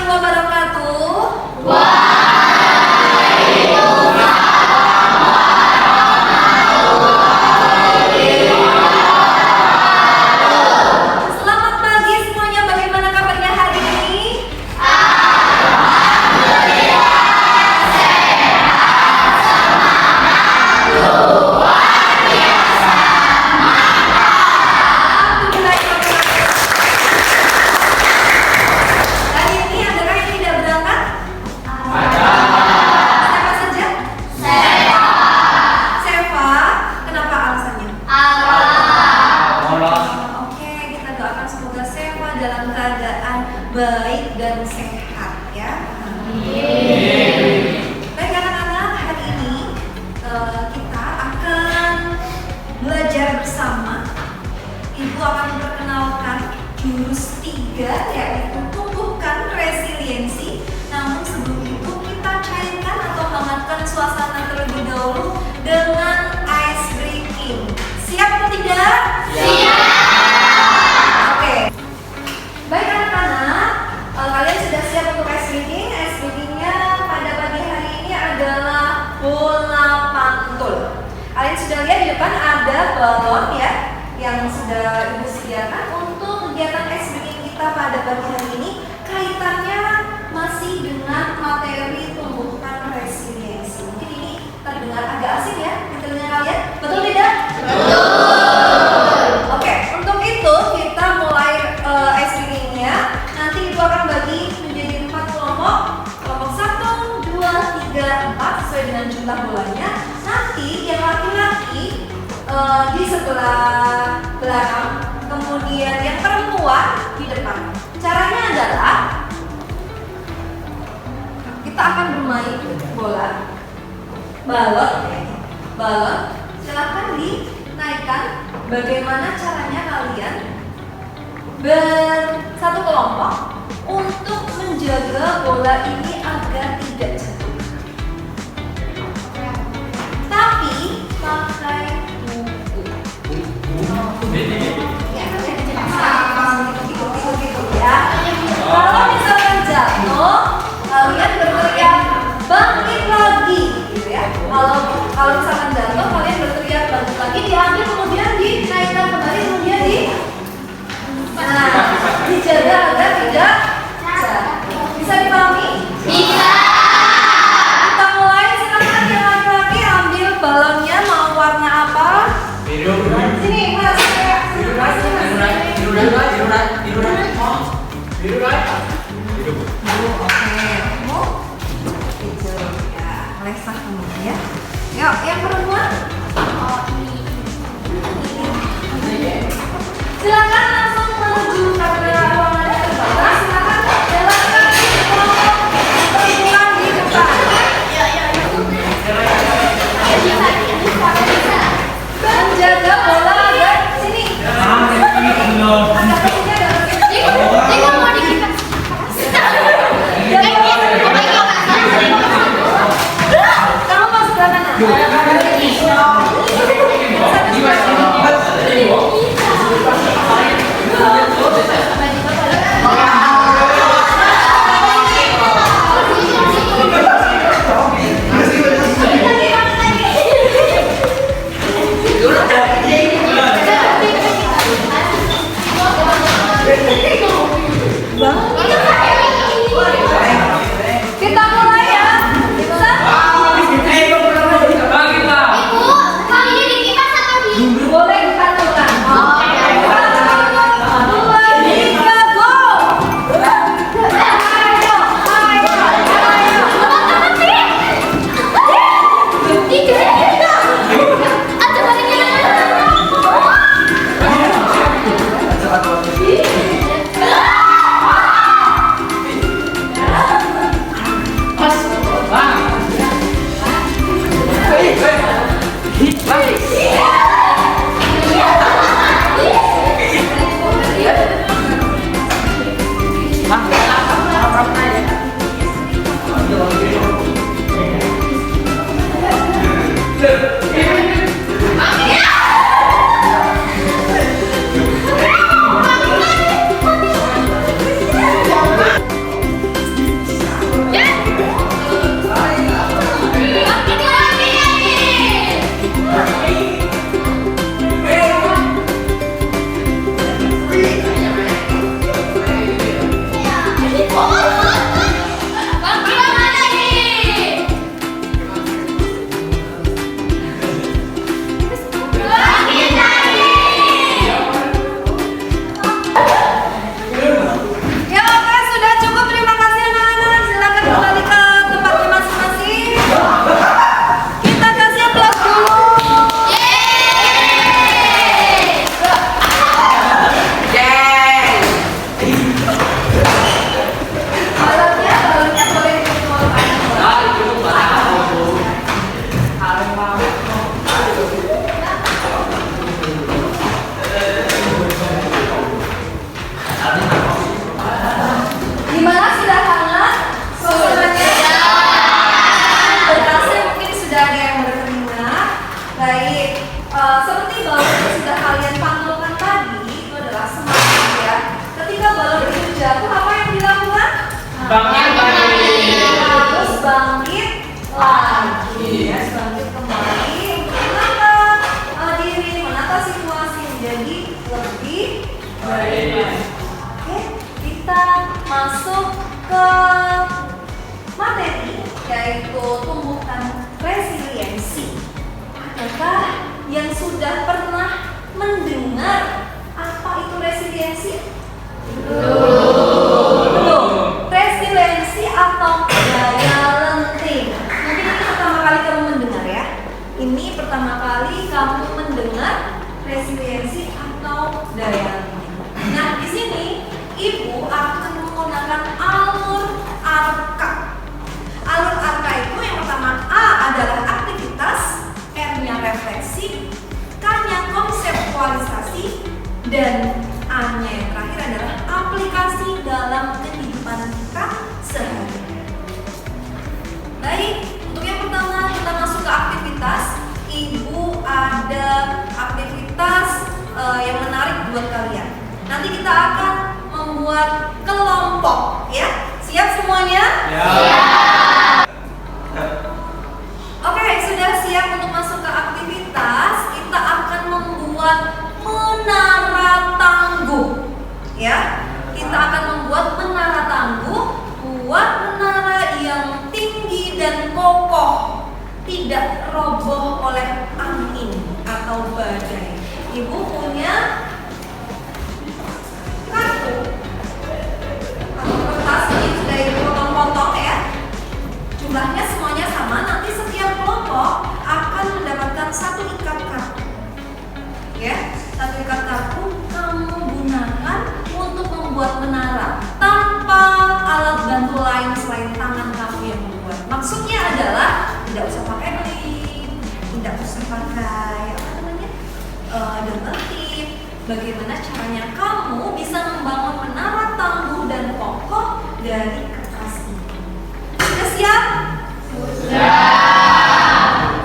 warahmatullahi wabarakatuh. Selamat pagi semuanya. Bagaimana kabarnya hari ini? Hari ini adakah yang tidak berangkat? Siapa saja? Seva. Kenapa alasannya? Oke, kita doakan semoga Seva dalam keadaan baik dan sehat ya. Baik anak-anak, hari ini kita akan belajar bersama. Ibu akan memperkenalkan jurus 3 yaitu tumbuhkan resiliensi. Namun sebelum itu kita cairkan atau hangatkan suasana terlebih dahulu dengan ice breaking. Siap atau tidak? Oke. Baik anak-anak, kalian sudah siap untuk ice breaking? Ice breakingnya pada pagi hari ini adalah bola pantul. Kalian sudah lihat di depan ada balon ya yang sudah ibu sediakan untuk kegiatan ice breaking kita pada pagi hari ini. Kaitannya masih dengan materi tumbuhkan resiliensi. Mungkin ini terdengar agak asing ya di telinga kalian, betul tidak? Oke, untuk itu kita mulai ice breakingnya. Nanti ibu akan bagi menjadi 4 kelompok. Kelompok 1, 2, 3, 4 sesuai dengan jumlah bolanya. Nanti yang laki-laki di sebelah belakang, kemudian yang perempuan di depan. Caranya adalah kita akan bermain bola, balon. Silahkan dinaikkan. Bagaimana caranya kalian bersatu kelompok untuk menjaga bola ini agar tidak jatuh. Tapi pakai buku. Ya, gitu ya. Kalau misalkan jatuh, kalian berteriak bangkit lagi, gitu ya. Kalau misalkan jatuh, kalian berteriak bangkit lagi, diambil kemudian dinaikkan kembali, kemudian dijaga agar tidak jatuh. Bisa dipahami? Bisa. Kita mulai, silakan yang laki-laki ambil balonnya, mau warna apa? Biru. Sini, Mas. Oke, mau hijau ya, melesah kemudian. Yuk, yang perempuan? Silakan langsung menuju karena ruangannya terbatas. Silakan jalankan kelompok perempuan di depan. Menjaga bola agar sini. Agak kecilnya agak kecil. Kamu mau sebelah kanan. Kita mulai ya. Boleh disatukan. ke materi, yaitu tumbuhkan resiliensi. Adakah yang sudah pernah mendengar apa itu resiliensi? Belum. Resiliensi atau daya lenting. Mungkin ini pertama kali kamu mendengar ya. Ini pertama kali kamu mendengar resiliensi atau daya lenting. Nah, di sini Ibu akan menggunakan alur ARKA. Alur ARKA itu yang pertama A adalah aktivitas, R-nya refleksi, K-nya konseptualisasi, dan A-nya yang terakhir adalah aplikasi dalam kehidupan kita sehari-hari. Baik, untuk yang pertama kita masuk ke aktivitas. Ibu ada aktivitas yang menarik buat kalian. Nanti kita akan membuat kelompok, ya. Siap semuanya? Ya. Oke, sudah siap untuk masuk ke aktivitas. Kita akan membuat menara tangguh, ya. Kita akan membuat menara tangguh, buat menara yang tinggi dan kokoh, tidak roboh oleh angin atau badai. Ibu punya kartu atau kertas ini sudah ibu potong-potong ya. Jumlahnya semuanya sama. Nanti setiap kelompok akan mendapatkan satu ikat kartu. Ya, satu ikat kartu kamu gunakan untuk membuat menara tanpa alat bantu lain selain tangan kamu yang membuat. Maksudnya adalah tidak usah pakai lip, tidak usah pakai double tip. Bagaimana caranya kamu bisa membangun menara tangguh dan kokoh dari kertas ini? Sudah siap? Sudah.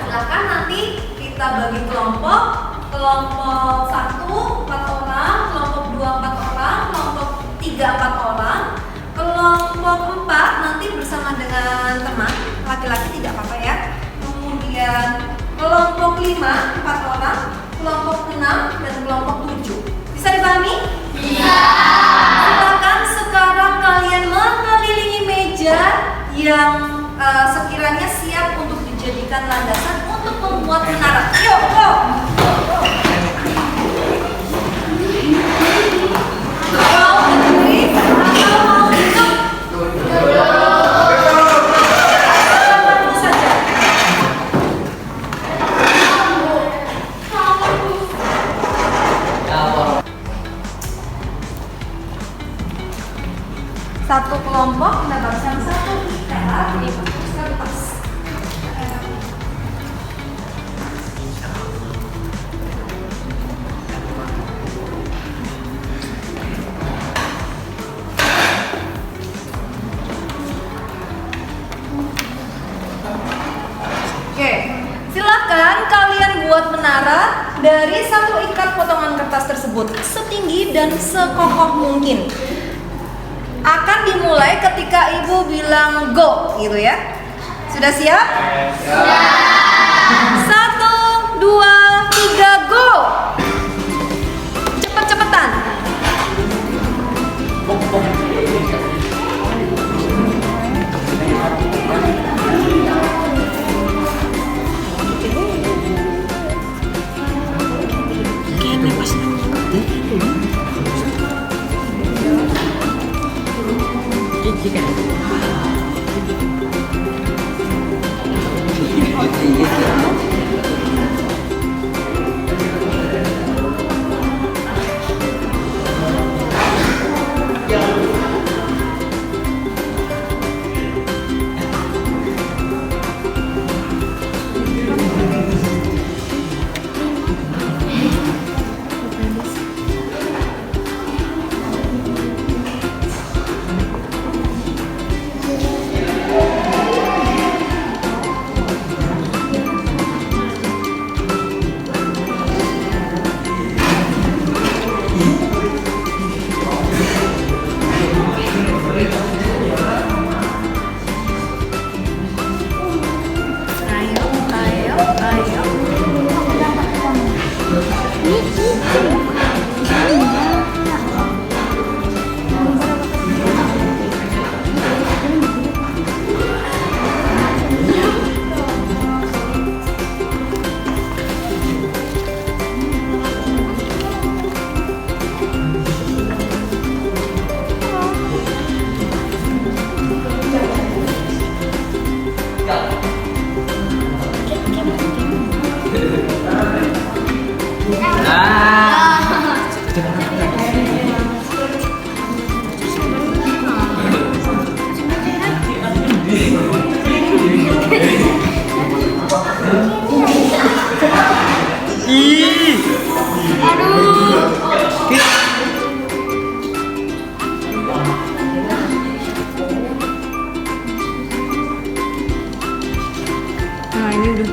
Silakan nanti kita bagi kelompok. Kelompok 1 4 orang, kelompok 2 4 orang, kelompok 3 4 orang, kelompok 4 nanti bersama dengan teman laki-laki tidak apa-apa ya. Kemudian kelompok 5 4 orang, kelompok 6 dan kelompok 7. Bisa dipahami? Bisa. Silakan sekarang kalian mengelilingi meja yang sekiranya siap untuk dijadikan landasan untuk membuat menara. Yuk, go! Mau berdiri atau mau duduk? Duduk saja. Satu kelompok mendapatkan satu ikat kertas. Oke, silakan kalian buat menara dari satu ikat potongan kertas tersebut setinggi dan sekokoh mungkin. Akan dimulai ketika ibu bilang go, gitu ya. Sudah siap? Sudah. 1, 2, 3, go. Cepet-cepetan.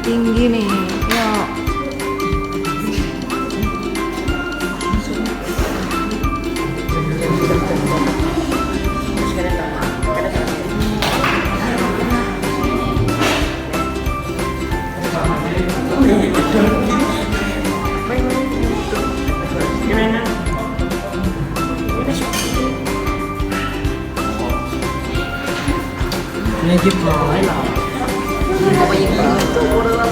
tinggi nih. Yuk. Nên giúp nói là có bao nhiêu tôi đó lắm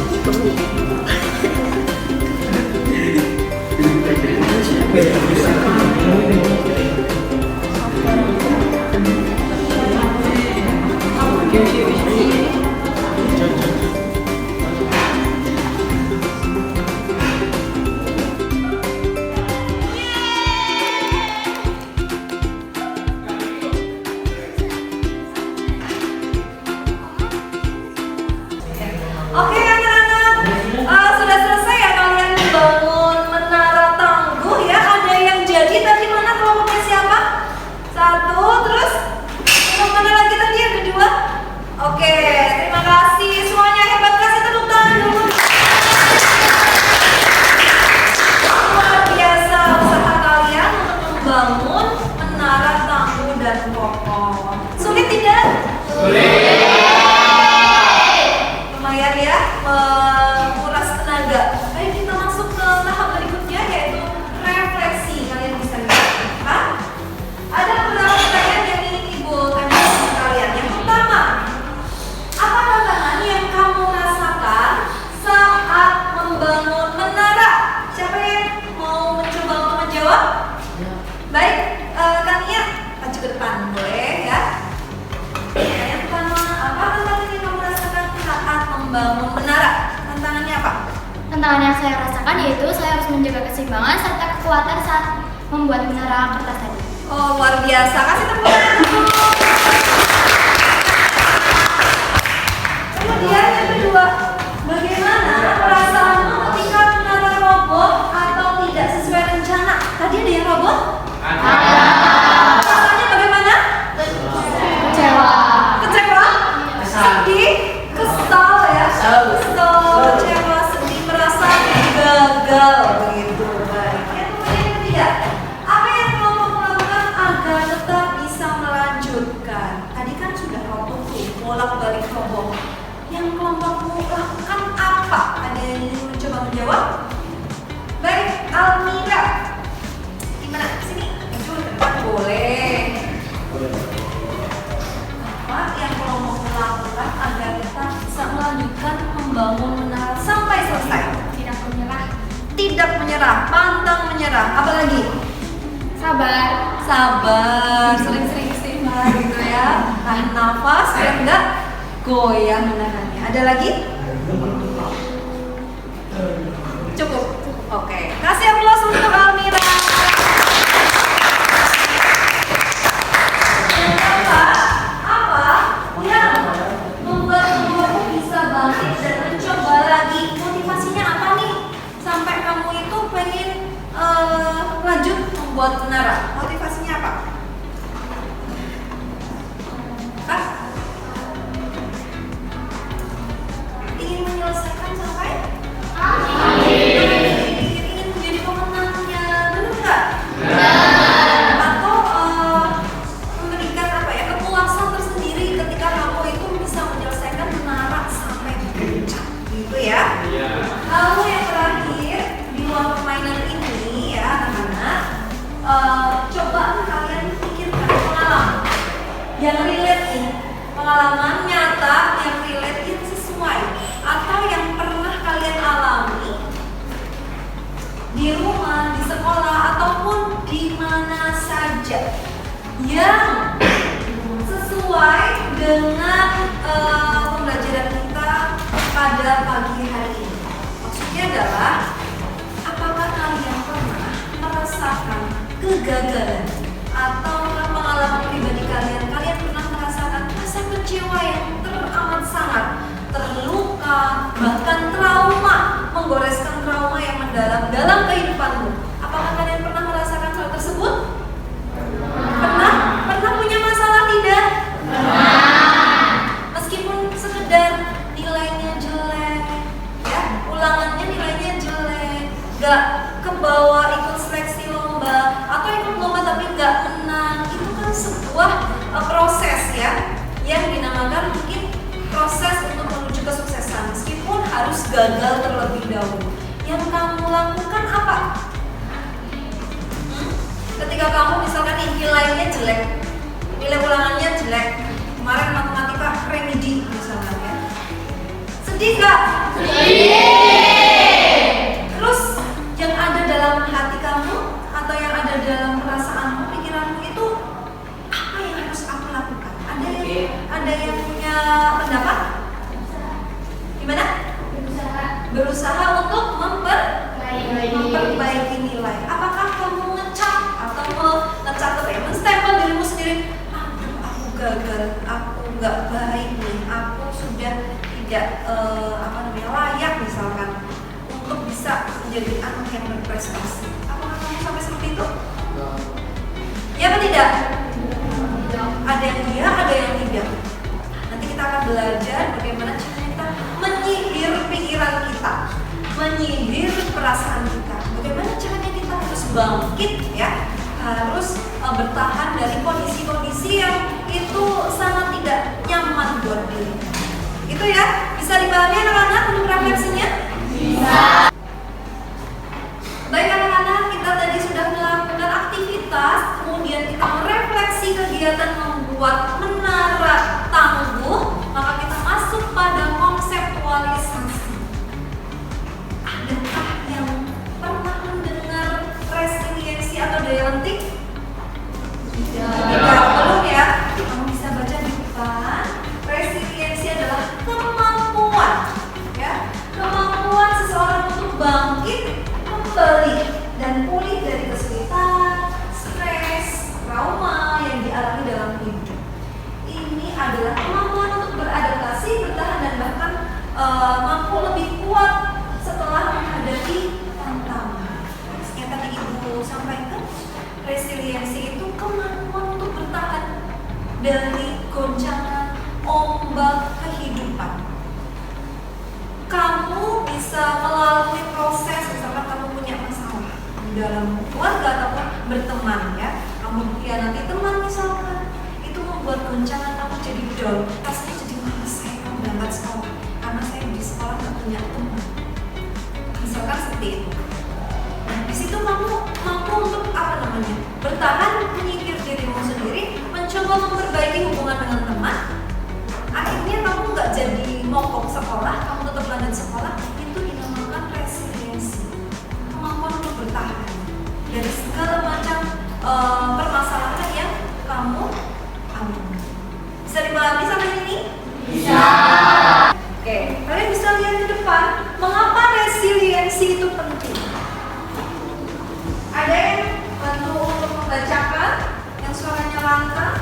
Oke anak-anak, sudah selesai ya kalian membangun menara tangguh ya? Ada yang jadi tadi mana kelompoknya siapa? Satu, terus kelompok mana lagi tadi yang kedua? Oke, terima kasih semuanya, hebat, kasih tepuk tangan dulu. Luar biasa usaha kalian untuk membangun menara tangguh dan kokoh. Sulit tidak? Sulit. Lumayan ya, menguras tenaga. Baik, kita masuk ke tahap berikutnya yaitu refleksi. Kalian bisa lihat, ada beberapa pertanyaan yang ingin Ibu tanyakan ke kalian. Yang pertama, apa tantangan yang kamu rasakan saat membangun menara? Siapa yang mau mencoba untuk menjawab? Baik, Kania, maju ke depan, boleh ya? Yang pertama, apa tantangan yang kamu rasakan saat membangun menara? Tantangannya apa? Tantangan yang saya rasakan yaitu saya harus menjaga keseimbangan serta kekuatan saat membuat menara kertas tadi. Oh, luar biasa. Kasih tepuk tangan dulu. Kemudian yang kedua, bagaimana perasaanmu ketika menara roboh atau tidak sesuai rencana? Tadi ada yang roboh? Ada. Perasaannya bagaimana? Kecewa. Kecewa? Sedih? Kesal ya? Kesal, kecewa, sedih, merasa gagal begitu. Baik. Yang kemudian yang ketiga, apa yang kelompok melakukan agar tetap bisa melanjutkan? Tadi kan sudah roboh tuh, bolak-balik roboh. Yang kelompokmu lakukan apa? Ada yang ingin mencoba menjawab? Baik, Almira. Gimana? Sini, maju ke depan boleh. Apa yang kelompok melakukan agar kita bisa melanjutkan membangun menara sampai selesai? Tidak menyerah. Tidak menyerah, pantang menyerah. Apa lagi? Sabar. Sabar, sering-sering istighfar gitu ya. Tahan nafas biar enggak goyang menahannya. Ada lagi? Cukup. Oke. Kasih aplaus untuk Almira. Yang keempat, apa yang membuat kamu bisa bangkit dan mencoba lagi? Motivasinya apa nih? Sampai kamu itu pengen lanjut membuat menara. Motivasinya apa? Kak? Ingin menyelesaikan sampai? Ingin menjadi pemenangnya, benar nggak? Atau memberikan apa ya, kepuasan tersendiri ketika kamu itu bisa menyelesaikan menara sampai di puncak, gitu ya? Lalu yang terakhir di ruang permainan ini ya anak-anak, coba kalian pikirkan pengalaman yang relate nih, pengalaman nyata yang relate yang sesuai atau yang pernah kalian alami di rumah, di sekolah ataupun di mana saja yang sesuai dengan pembelajaran kita pada pagi hari ini. Maksudnya adalah, apakah kalian pernah merasakan kegagalan atau pengalaman pribadi kalian pernah merasakan rasa kecewa yang teramat sangat, terluka, bahkan trauma, menggoreskan trauma yang mendalam dalam kehidupanmu? Apakah kalian pernah merasakan hal tersebut? Pernah? Pernah punya masalah tidak? Meskipun sekedar nilainya jelek, sebuah proses ya, yang dinamakan mungkin proses untuk menuju kesuksesan, meskipun harus gagal terlebih dahulu. Yang kamu lakukan apa? Ketika kamu misalkan nilainya jelek, nilai ulangannya jelek, kemarin matematika remedi misalkan ya, sedih gak? Terus yang ada dalam hati kamu atau yang ada dalam perasaanmu, pikiranmu itu apa yang harus aku lakukan? Ada yang punya pendapat? Gimana? Berusaha untuk memperbaiki nilai. Apakah kamu ngecap atau ngecap ke payment stempel dirimu sendiri? Aduh, aku gagal, aku nggak baik nih, aku sudah tidak layak misalkan untuk bisa menjadi anak yang berprestasi. Apakah kamu sampai seperti itu? Ya atau tidak? Ada yang iya, ada yang tidak. Nanti kita akan belajar bagaimana cara kita menyihir pikiran kita, menyihir perasaan kita. Bagaimana caranya kita harus bangkit ya, harus bertahan dari kondisi-kondisi yang itu sangat tidak nyaman buat diri. Itu ya, bisa dipahami anak-anak untuk refleksinya? Bisa. Baik anak-anak, kita tadi sudah melakukan aktivitas, kemudian kita merefleksi kegiatan membuat menara tangguh, maka kita masuk pada konseptualisasi. Adakah yang pernah mendengar resiliensi atau daya lentik? Tidak. Belum ya? Kamu bisa baca di depan. Resiliensi adalah kemampuan, ya, kemampuan seseorang untuk bangkit kembali dan pulih dari kesulitan, stres, trauma yang dialami dalam hidup. Ini adalah kemampuan untuk beradaptasi, bertahan dan bahkan mampu lebih kuat setelah menghadapi tantangan. Yang tadi Ibu sampaikan, resiliensi itu kemampuan untuk bertahan dari goncangan ombak kehidupan. Kamu bisa melalui proses, misalkan kamu punya masalah di dalam keluarga ataupun berteman ya, kamu dikhianati teman misalkan, itu membuat goncangan kamu jadi down, rasanya jadi malas, saya mau berangkat sekolah karena saya di sekolah nggak punya teman, misalkan seperti itu. Nah, di situ kamu mampu untuk bertahan, menyingkir dirimu sendiri, mencoba memperbaiki hubungan dengan teman. Akhirnya kamu nggak jadi mogok sekolah, kamu tetap lanjut sekolah. Itu dinamakan resiliensi, kemampuan untuk bertahan dari segala macam permasalahan yang kamu alami. Bisa dipahami sampai sini? Bisa. Oke, kalian bisa lihat di depan, mengapa resiliensi itu penting? Ada yang bantu untuk membacakan yang suaranya lantang?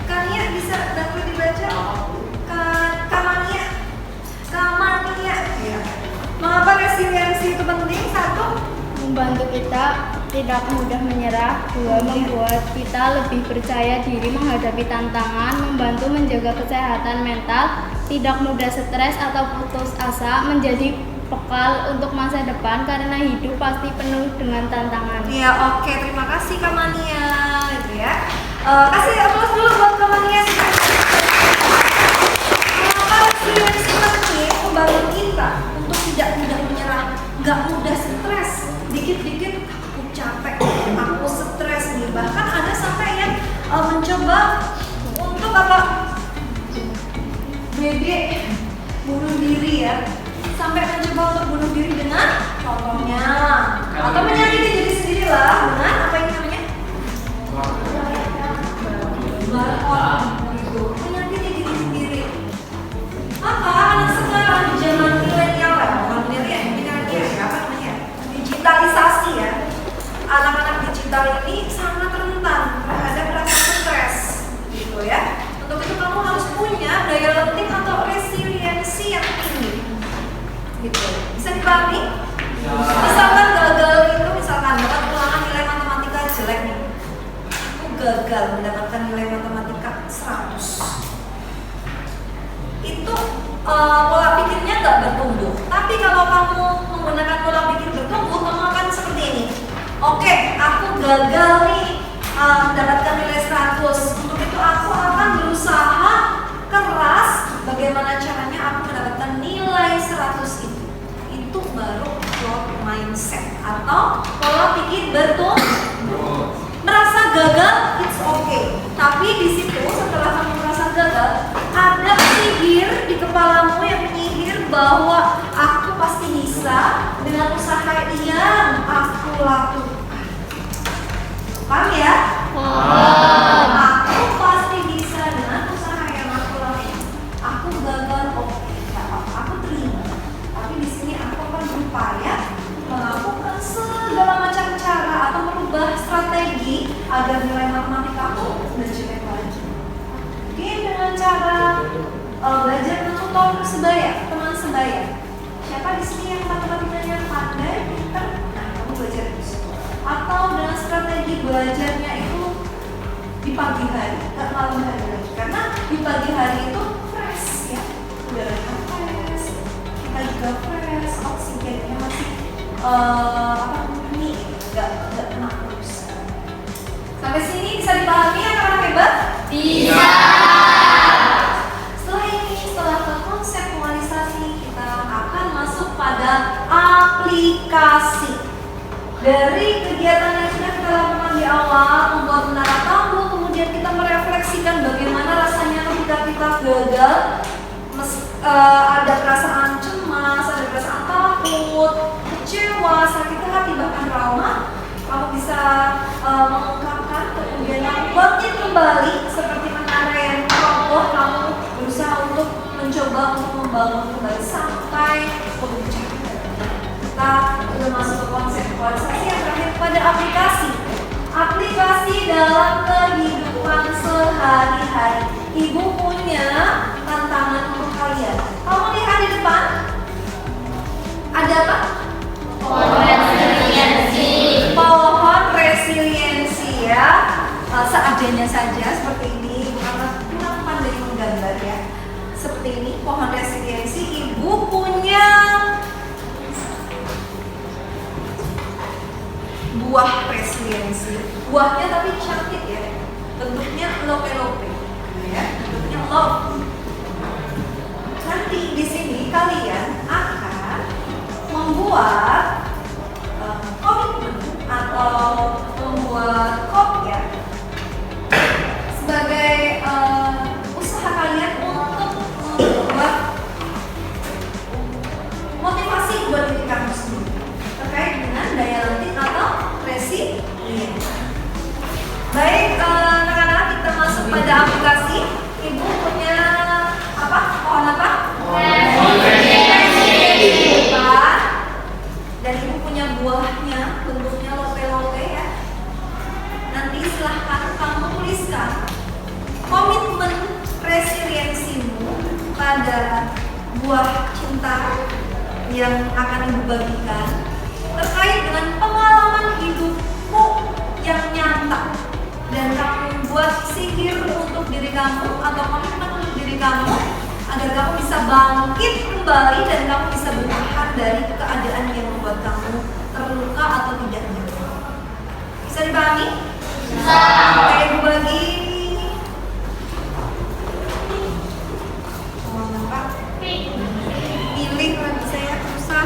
Kania bisa bantu dibaca? Kamania ya. Mengapa resiliensi itu penting? Satu, Membantu kita tidak mudah menyerah. Dua, membuat kita lebih percaya diri menghadapi tantangan. Membantu menjaga kesehatan mental, tidak mudah stres atau putus asa. Menjadi bekal untuk masa depan karena hidup pasti penuh dengan tantangan. Ya, oke, terima kasih Kamania gitu ya. Kasih aplaus dulu buat Kamania. Mengapa resiliensi penting? Membantu kita untuk tidak mudah menyerah, nggak mudah stres. Dikit-dikit aku capek, aku stres nih. Bahkan ada sampai yang mencoba untuk bunuh diri ya. Sampai mencoba untuk bunuh diri dengan contohnya atau menyakiti diri sendiri lah dengan apa yang namanya gitu, menyakiti diri sendiri. Maka anak sekarang di zaman milenial ya, bukan milenial ya, apa namanya, digitalisasi ya, anak-anak digital ini sangat rentan terhadap rasa stres gitu ya. Untuk itu kamu harus punya daya lenting atau resiliensi yang tinggi gitu. Bisa dipahami? Misalkan gagal itu, misalkan dapat ulangan nilai matematika jelek nih, aku gagal mendapatkan nilai matematika 100. Itu pola pikirnya nggak bertumbuh. Tapi kalau kamu menggunakan pola pikir bertumbuh, kamu akan seperti ini. Oke, aku gagal nih mindset atau pola pikir bertumbuh. Merasa gagal, it's okay. Tapi di situ setelah kamu merasa gagal, ada sihir di kepalamu yang menyihir bahwa aku pasti bisa dengan usaha yang aku lakukan. Paham ya? Aku pasti bisa dengan usaha yang aku lakukan. Aku gagal, oke, nggak apa-apa, aku terima. Tapi di sini aku akan berupaya melakukan segala macam cara atau merubah strategi agar nilai matematika aku lebih jelek lagi. Mungkin dengan cara belajar menutor sebaya, teman sebaya. Siapa di sini yang matematikanya pandai, pintar? Nah, kamu belajar di situ. Atau dengan strategi belajarnya itu di pagi hari, nggak malam hari lagi. Karena di pagi hari itu fresh ya, udaranya fresh, kita juga fresh, oksigennya masih murni, nggak kena pulsa. Sampai sini bisa dipahami anak-anak hebat? Bisa. Setelah ini, setelah ke konseptualisasi, kita akan masuk pada aplikasi. Dari kegiatan yang sudah kita lakukan di awal, membuat menara tambu, kemudian kita merefleksikan bagaimana rasanya ketika kita gagal. Ada perasaan cemas, ada perasaan takut, kecewa, sakit hati, bahkan trauma. Kamu bisa mengungkapkan, kemudian kamu bangkit kembali seperti menara yang roboh. Kamu berusaha untuk mencoba untuk membangun kembali sampai pembicaraan. Kita sudah masuk ke konseptualisasi yang terakhir pada aplikasi. Aplikasi dalam kehidupan sehari-hari. Ibu punya tantangan untuk kalian. Kamu lihat di depan ada apa? Pohon resiliensi. Pohon resiliensi ya. Seadanya saja seperti ini, karena kurang pandai menggambar ya. Seperti ini pohon resiliensi. Ibu punya buah resiliensi. Buahnya tapi cantik ya. Bentuknya lope-lope. Ya, bentuknya love. Nanti di sini kalian akan membuat komitmen atau membuat kopian sebagai usaha kalian untuk membuat motivasi buat diri kamu sendiri terkait dengan daya latih atau resiliensi. Baik, anak-anak, kita masuk pada aplikasi. Ibu punya apa? Pohon apa? Resiliensi. Dan ibu punya buahnya, bentuknya lope-lope ya. Nanti silahkan kamu tuliskan komitmen resiliensimu pada buah cinta yang akan ibu bagikan terkait dengan pengalaman hidupmu yang nyata. Dan kamu buat sihir untuk diri kamu atau komitmen untuk diri kamu agar kamu bisa bangkit kembali dan kamu bisa bertahan dari keadaan yang membuat kamu terluka atau tidak nyaman. Bisa dipahami? Bisa. Kayak ibu bagi pilih lagi saya susah.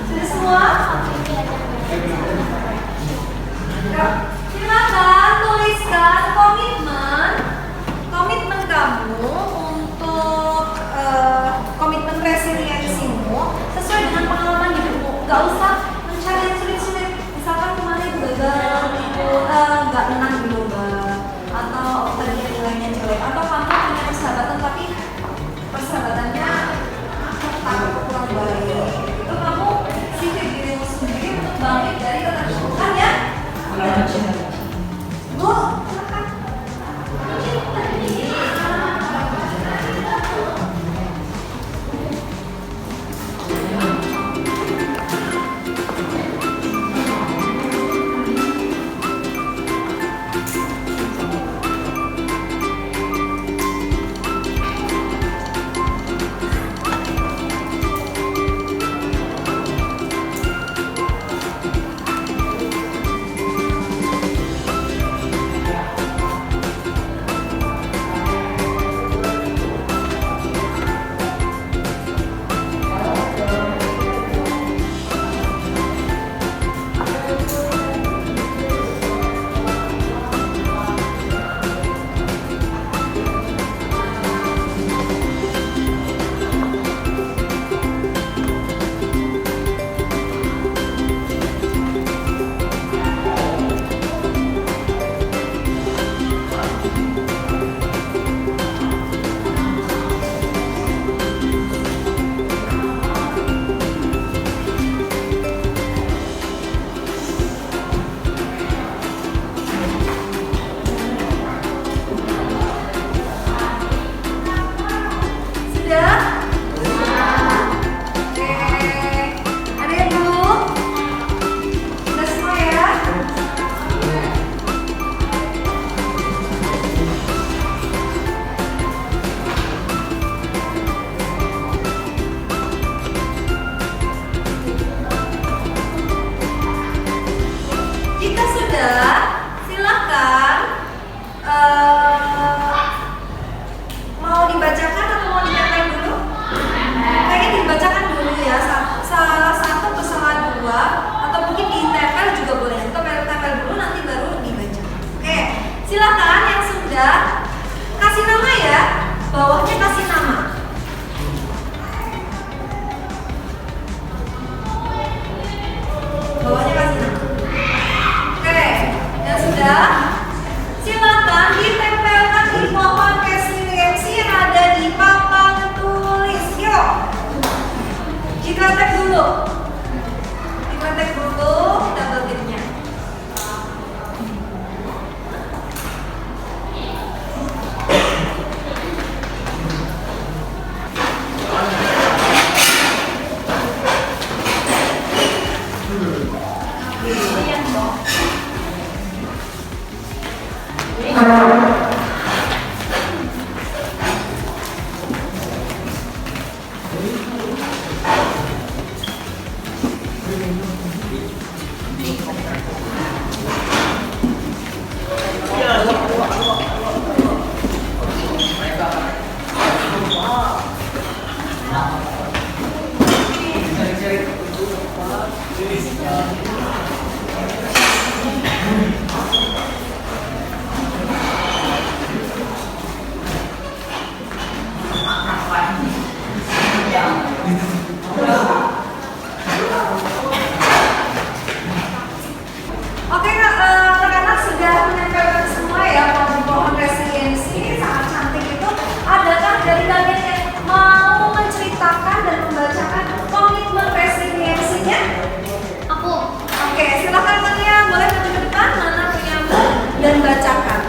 Sudah semua? Silakan tuliskan komitmen kamu untuk komitmen resiliensimu sesuai dengan pengalaman hidupmu. Gak usah mencari yang sulit-sulit. Misalkan kemarin gagal, nggak menang di lomba, atau tadi nilainya jelek, atau kamu punya persahabatan tapi persahabatannya kurang baik. Itu yang sudah, silakan mau dibacakan atau mau dinyatakan dulu? Kayaknya dibacakan dulu ya, salah satu bersama dua, atau mungkin ditempel juga boleh. Tempel dulu nanti baru dibaca. Oke, silakan yang sudah kasih nama ya, bawahnya kasih nama. Bawahnya kasih nama. Oke, yang sudah, silakan ditempelkan di pohon resiliensi yang ada di papan tulis. Yuk, dikletek dulu. Dikletek dulu, double tipnya. Oke, anak-anak sudah menempelkan semua ya pohon resiliensi sangat cantik itu. Adakah dari kalian yang mau menceritakan dan membacakan komitmen resiliensinya? Aku. Oke, silakan kalian boleh maju ke depan, mana punyamu dan bacakan.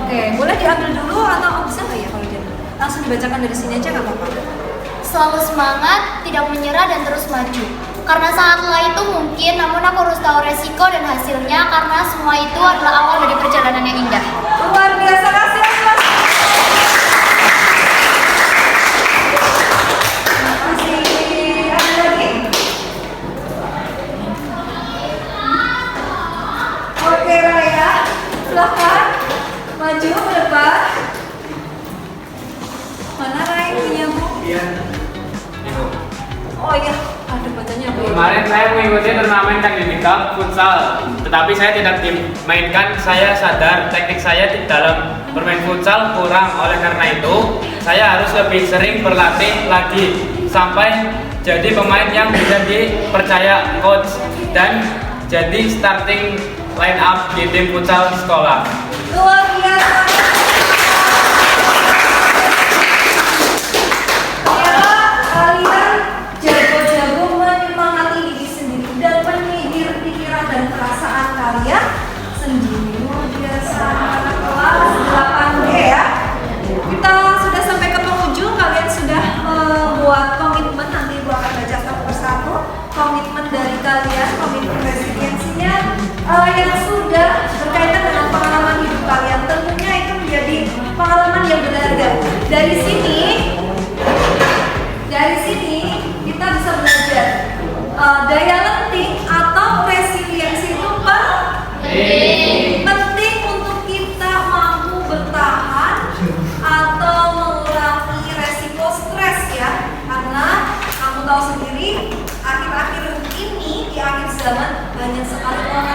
Oke, boleh diambil dulu atau bisa nggak ya kalau dia langsung dibacakan dari sini aja nggak apa-apa? Selalu semangat, tidak menyerah dan terus maju. Karena saat lelah itu mungkin, namun aku harus tahu resiko dan hasilnya karena semua itu adalah awal dari perjalanan yang indah. Luar biasa, kasih aplaus. Masih ada lagi? Oke Raya, silahkan maju ke depan. Mana Raya punyamu? Oh iya, ada bacanya apa ya? Kemarin saya mengikuti turnamen teknikal futsal, tetapi saya tidak dimainkan. Saya sadar teknik saya dalam bermain futsal kurang. Oleh karena itu, saya harus lebih sering berlatih lagi sampai jadi pemain yang bisa dipercaya coach dan jadi starting line up di tim futsal sekolah. Luar biasa. Kalian jago-jago menyemangati diri sendiri dan menyihir pikiran dan perasaan kalian sendiri. Luar biasa. Kelas 8D ya. Kita sudah sampai ke penghujung. Kalian sudah membuat komitmen. Nanti Ibu akan baca satu persatu komitmen dari kalian, komitmen resiliensinya yang sudah berkaitan dengan pengalaman hidup kalian. Tentunya itu menjadi pengalaman yang berharga. Dari sini kita bisa belajar daya lenting atau resiliensi itu penting untuk kita mampu bertahan atau mengurangi resiko stres ya, karena kamu tahu sendiri akhir-akhir ini di akhir zaman banyak sekali orang